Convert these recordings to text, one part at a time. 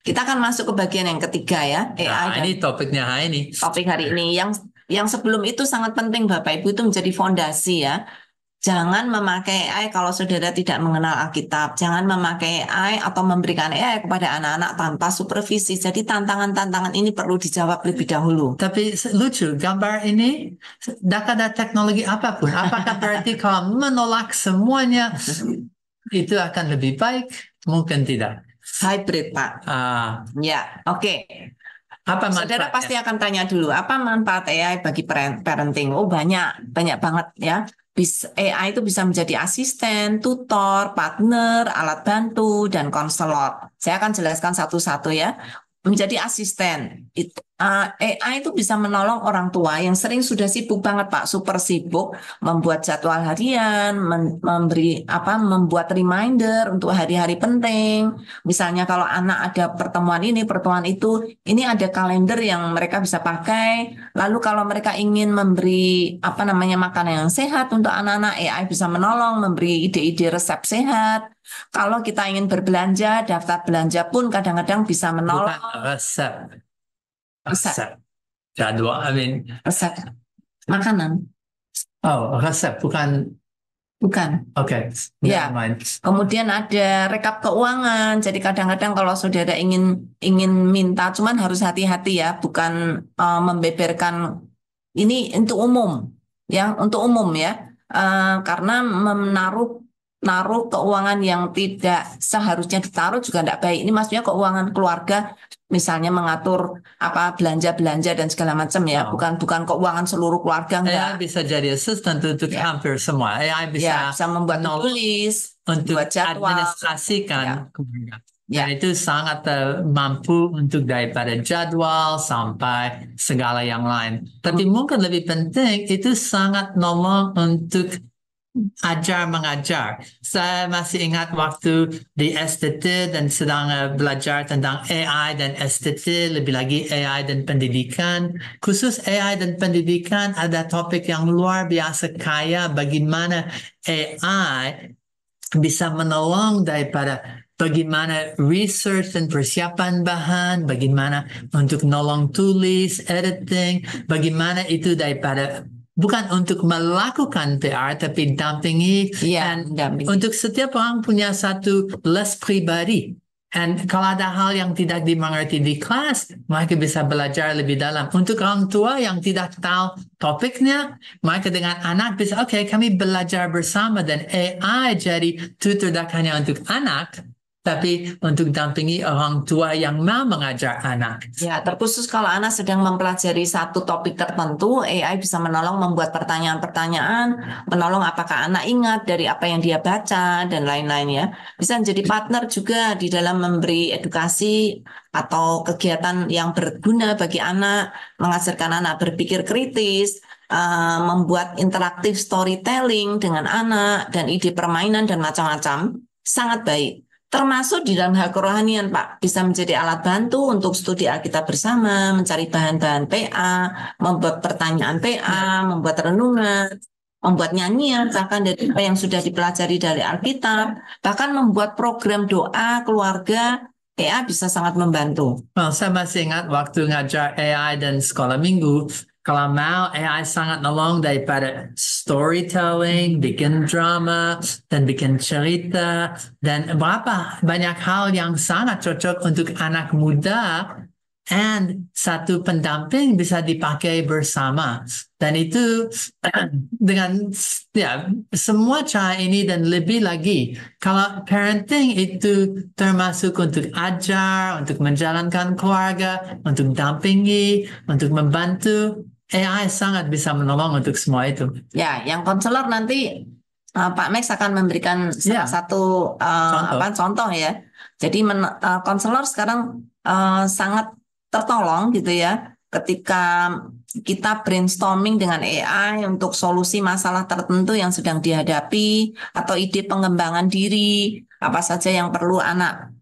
Kita akan masuk ke bagian yang ketiga ya, AI Nah, dan ini topiknya ini. topik hari ini. Yang sebelum itu sangat penting Bapak Ibu itu menjadi fondasi ya. Jangan memakai AI kalau saudara tidak mengenal Alkitab. Jangan memakai AI atau memberikan AI kepada anak-anak tanpa supervisi. Jadi tantangan-tantangan ini perlu dijawab lebih dahulu. Tapi lucu, gambar ini ada teknologi apapun. Apakah berarti kalau menolak semuanya itu akan lebih baik? Mungkin tidak. Hybrid, Pak. Ya, oke. Apa Saudara manfaatnya? pasti akan tanya dulu, apa manfaat AI bagi parenting? Oh, banyak banget ya. AI itu bisa menjadi asisten, tutor, partner, alat bantu, dan konselor. Saya akan jelaskan satu-satu ya. Menjadi asisten, AI itu bisa menolong orang tua yang sering sudah sibuk banget Pak, super sibuk, membuat jadwal harian, membuat reminder untuk hari-hari penting. Misalnya kalau anak ada pertemuan ini, pertemuan itu, ini ada kalender yang mereka bisa pakai. Lalu kalau mereka ingin memberi makanan yang sehat untuk anak-anak, AI bisa menolong memberi ide-ide resep sehat. Kalau kita ingin berbelanja, daftar belanja pun kadang-kadang bisa menolong. Bukan resep. Resep. Jadwal, resep makanan. Oh, resep, bukan. Oke. Ya. Kemudian ada rekap keuangan. Jadi kadang-kadang kalau saudara ingin minta, cuman harus hati-hati ya, bukan membeberkan ini untuk umum, ya, untuk umum ya. Karena naruh keuangan yang tidak seharusnya ditaruh juga tidak baik. Ini maksudnya keuangan keluarga, misalnya mengatur belanja-belanja dan segala macam ya, bukan keuangan seluruh keluarga enggak. AI bisa jadi asisten untuk hampir semua. AI bisa membuat tulis, untuk buat jadwal, administrasikan. Dan itu sangat mampu untuk daripada jadwal sampai segala yang lain. Tapi mungkin lebih penting itu sangat nolong untuk ajar mengajar. Saya masih ingat waktu di STT dan sedang belajar tentang AI dan STT, lebih lagi AI dan pendidikan. Khusus AI dan pendidikan ada topik yang luar biasa kaya bagaimana AI bisa menolong daripada bagaimana research dan persiapan bahan, bagaimana untuk nolong tulis, editing, bagaimana itu daripada bukan untuk melakukan PR, tapi dampingi. Untuk setiap orang punya satu les pribadi. Dan kalau ada hal yang tidak dimengerti di kelas, mereka bisa belajar lebih dalam. Untuk orang tua yang tidak tahu topiknya, mereka dengan anak bisa, oke, kami belajar bersama dan AI jadi tutor tidak hanya untuk anak, tapi untuk dampingi orang tua yang mau mengajar anak. Ya, terkhusus kalau anak sedang mempelajari satu topik tertentu, AI bisa menolong membuat pertanyaan-pertanyaan, menolong apakah anak ingat dari apa yang dia baca, dan lain-lain ya. Bisa menjadi partner juga di dalam memberi edukasi atau kegiatan yang berguna bagi anak, mengajarkan anak berpikir kritis, membuat interaktif storytelling dengan anak, dan ide permainan dan macam-macam, sangat baik. Termasuk di dalam hal kerohanian, Pak, bisa menjadi alat bantu untuk studi Alkitab bersama, mencari bahan-bahan PA, membuat pertanyaan PA, membuat renungan, membuat nyanyian, bahkan dari apa yang sudah dipelajari dari Alkitab, bahkan membuat program doa keluarga, PA bisa sangat membantu. Saya masih ingat waktu ngajar AI dan sekolah minggu, kalau mau AI sangat nolong daripada storytelling, bikin drama, dan bikin cerita, dan berapa banyak hal yang sangat cocok untuk anak muda, and satu pendamping bisa dipakai bersama. Dan itu dengan semua cara ini dan lebih lagi, kalau parenting itu termasuk untuk ajar, untuk menjalankan keluarga, untuk dampingi, untuk membantu, AI sangat bisa menolong untuk semua itu. Ya, yang konselor nanti Pak Max akan memberikan salah satu contoh ya. Jadi konselor sekarang sangat tertolong gitu ya ketika kita brainstorming dengan AI untuk solusi masalah tertentu yang sedang dihadapi atau ide pengembangan diri, apa saja yang perlu anak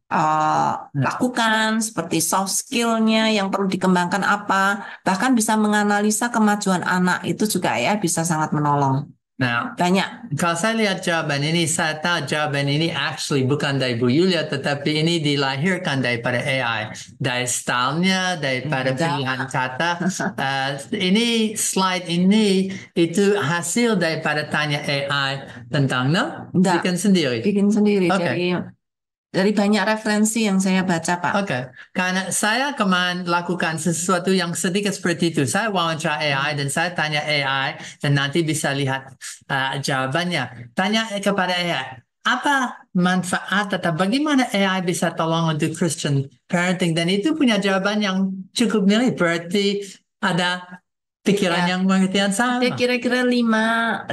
lakukan, seperti soft skill-nya yang perlu dikembangkan apa, bahkan bisa menganalisa kemajuan anak, itu juga ya bisa sangat menolong. Nah, Banyak. kalau saya lihat jawaban ini, saya tahu jawaban ini actually bukan dari Bu Yulia, tetapi ini dilahirkan daripada AI. Dari stylenya, daripada Enggak. pilihan kata. Ini slide ini itu hasil daripada tanya AI tentang, no? Enggak. Bikin sendiri. Bikin sendiri Oke. dari banyak referensi yang saya baca, Pak. Oke, karena saya kemarin lakukan sesuatu yang sedikit seperti itu. Saya wawancara AI dan saya tanya AI dan nanti bisa lihat jawabannya. Tanya kepada AI, apa manfaat atau bagaimana AI bisa tolong untuk Christian parenting? Dan itu punya jawaban yang cukup mirip. Berarti ada pikiran Ya, yang pengertian ada sama. kira-kira 5-6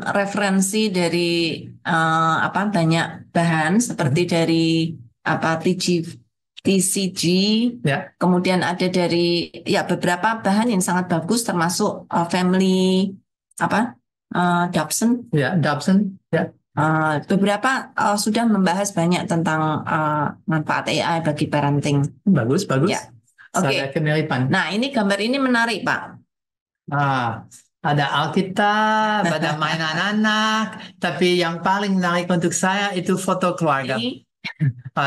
referensi dari banyak bahan seperti dari TCG, Ya, kemudian ada dari beberapa bahan yang sangat bagus termasuk family Dobson. ya, Dobson. Ya, Beberapa sudah membahas banyak tentang manfaat AI bagi parenting. bagus, bagus. Ya, oke. Ada kemiripan. Nah, ini gambar ini menarik, Pak. Ada Alkitab, ada mainan anak, tapi yang paling menarik untuk saya itu foto keluarga. Ini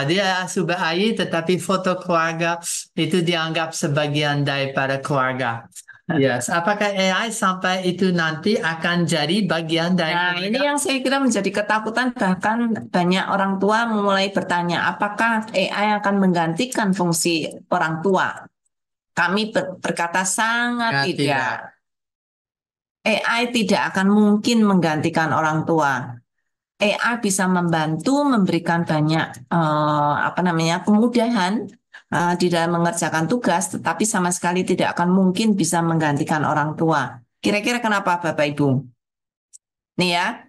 Dia asuh bayi, tetapi foto keluarga itu dianggap sebagian daripada keluarga. Yes, apakah AI sampai itu nanti akan jadi bagian dari Nah, ini keluarga? yang saya kira menjadi ketakutan, bahkan banyak orang tua mulai bertanya, apakah AI akan menggantikan fungsi orang tua? Kami berkata sangat Ya, tidak. AI tidak akan mungkin menggantikan orang tua. AI bisa membantu memberikan banyak kemudahan di dalam mengerjakan tugas, tetapi sama sekali tidak akan mungkin bisa menggantikan orang tua. Kira-kira kenapa, Bapak Ibu? Nih ya,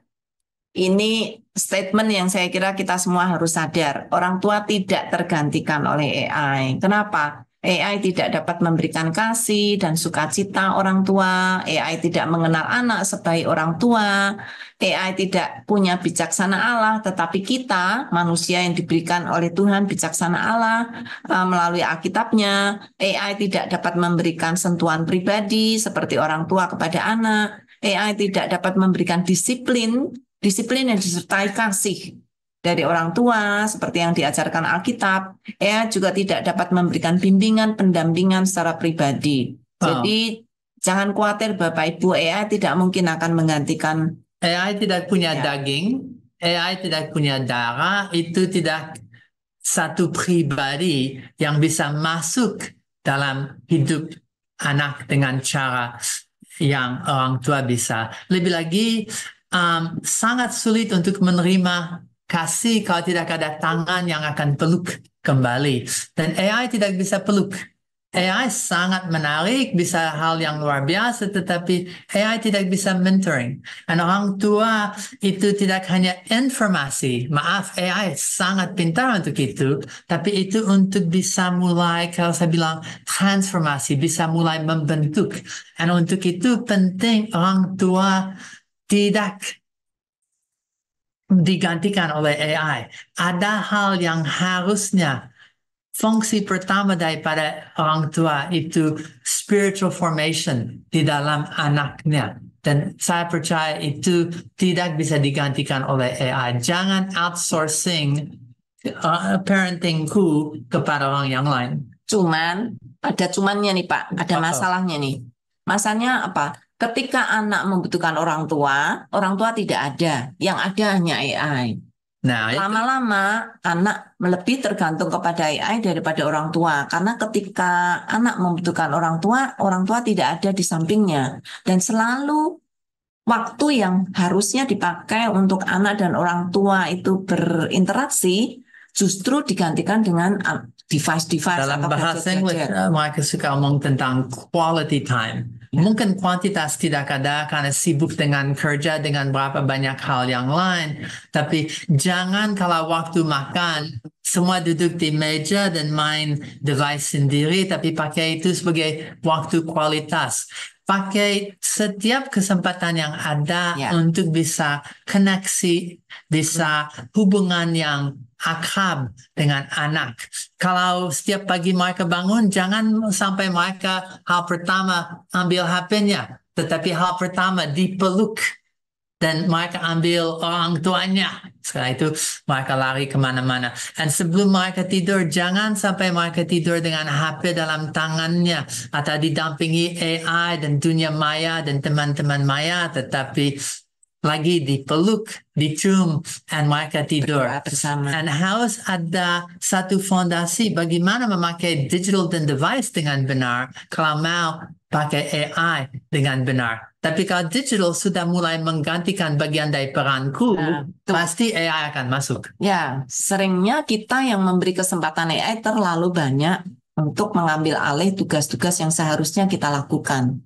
ini statement yang saya kira kita semua harus sadar. Orang tua tidak tergantikan oleh AI. Kenapa? AI tidak dapat memberikan kasih dan sukacita orang tua. AI tidak mengenal anak sebaik orang tua. AI tidak punya bijaksana Allah, tetapi kita, manusia yang diberikan oleh Tuhan bijaksana Allah melalui Alkitabnya. AI tidak dapat memberikan sentuhan pribadi seperti orang tua kepada anak. AI tidak dapat memberikan disiplin yang disertai kasih dari orang tua seperti yang diajarkan Alkitab. AI juga tidak dapat memberikan bimbingan, pendampingan secara pribadi. Jadi jangan khawatir Bapak Ibu, AI tidak mungkin akan menggantikan. AI tidak punya daging, AI tidak punya darah, itu tidak satu pribadi yang bisa masuk dalam hidup anak dengan cara yang orang tua bisa. Lebih lagi, sangat sulit untuk menerima kasih kalau tidak ada tangan yang akan peluk kembali. Dan AI tidak bisa peluk. AI sangat menarik, bisa hal yang luar biasa, tetapi AI tidak bisa mentoring. Dan orang tua itu tidak hanya informasi. Maaf, AI sangat pintar untuk itu, tapi itu untuk bisa mulai, kalau saya bilang, transformasi, bisa mulai membentuk. Dan untuk itu penting orang tua tidak digantikan oleh AI. Ada hal yang harusnya fungsi pertama daripada orang tua itu spiritual formation di dalam anaknya. Dan saya percaya itu tidak bisa digantikan oleh AI. Jangan outsourcing parentingku kepada orang yang lain. Ada cumannya nih Pak, ada masalahnya nih. Masalahnya apa? Ketika anak membutuhkan orang tua tidak ada. Yang ada hanya AI. Nah, lama-lama anak lebih tergantung kepada AI daripada orang tua. Karena ketika anak membutuhkan orang tua tidak ada di sampingnya. Dan selalu waktu yang harusnya dipakai untuk anak dan orang tua itu berinteraksi justru digantikan dengan device-device dalam atau bahasa Inggris mereka suka ngomong tentang quality time. Mungkin kuantitas tidak ada karena sibuk dengan kerja dengan berapa banyak hal yang lain. Tapi jangan kalau waktu makan semua duduk di meja dan main device sendiri, tapi pakai itu sebagai waktu kualitas. Pakai setiap kesempatan yang ada untuk bisa koneksi, bisa hubungan yang akrab dengan anak. Kalau setiap pagi mereka bangun, jangan sampai mereka hal pertama ambil HP-nya, tetapi hal pertama dipeluk dan mereka ambil orang tuanya. Setelah itu mereka lari kemana-mana. Dan sebelum mereka tidur, jangan sampai mereka tidur dengan HP dalam tangannya atau didampingi AI dan dunia maya dan teman-teman maya, tetapi lagi dipeluk, dicium, dan mereka tidur. Berdoa bersama. Dan harus ada satu fondasi bagaimana memakai digital dan device dengan benar kalau mau pakai AI dengan benar. Tapi kalau digital sudah mulai menggantikan bagian dari peranku, Nah, tuh. pasti AI akan masuk. Ya, seringnya kita yang memberi kesempatan AI terlalu banyak untuk mengambil alih tugas-tugas yang seharusnya kita lakukan.